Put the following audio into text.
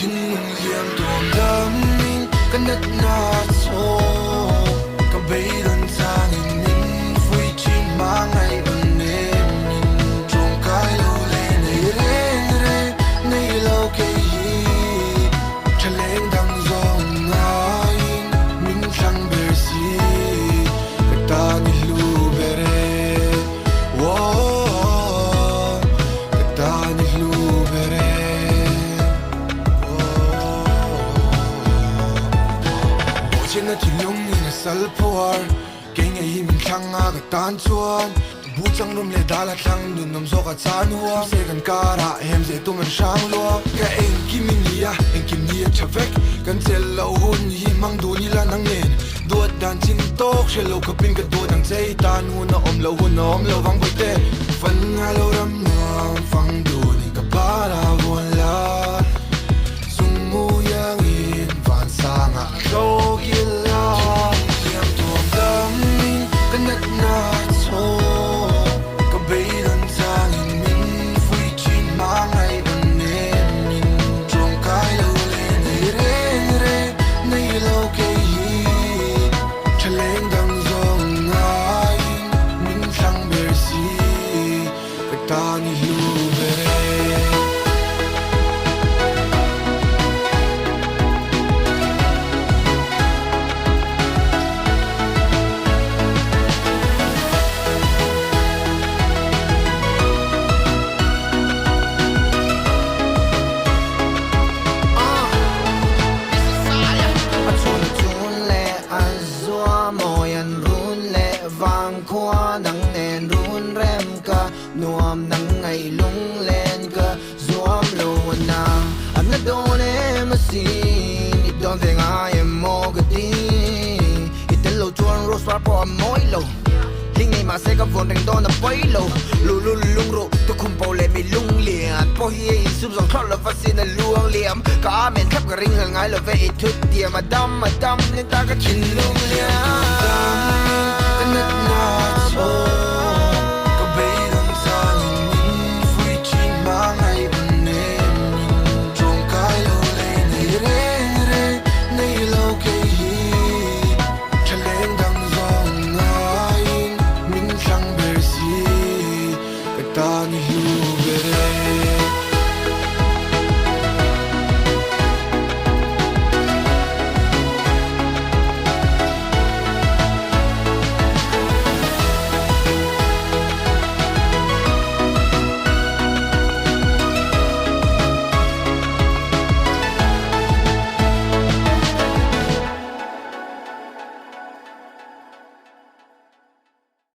Thiên ngừng liềm tuồng đâm mình Cân đất nà chô Cả bấy đơn ra nghìn mình Vui chi mà ngày ơn em mình Trông cái lâu lên này rê rê Này lâu kê hi Chà lên đăng dòng ngài Mình chẳng bề si Cái ta ni lưu bề rê Cái ta ni lưu bề rê Trên thì lung in sal puar Keng ai him khang a ka tan chuan Bu chang rum le dala thlang dun nom zo ka chan huwa Se kan kara hem ze tu man sang lo Ka eng kim nia eng kim nia chavek Kan tel lo hun hi mang du ni la nang nen Duat dan chin tok she lo ka pin ka du dang chei tan hu na om lo wang boi te Fan nga lo ram nuam fang du ni ka para won la Sung mu yang in van sang a lo nuam nang ngày lung lên cơ zoom lâu na anh đã đón em mà xin ít đón về ngay em mò cái đi ít tên lâu chuan rose bar po môi lâu linh ngày mà sẽ gặp vốn đánh đón là bấy lâu lu lu lung ro tôi không bao lệ mi lung liền po hi sum dòng thoát là phát sinh là luang liam cả men khắp cái ring hàng ngày là về ít chút tiền mà đâm nên ta cái chín lung liền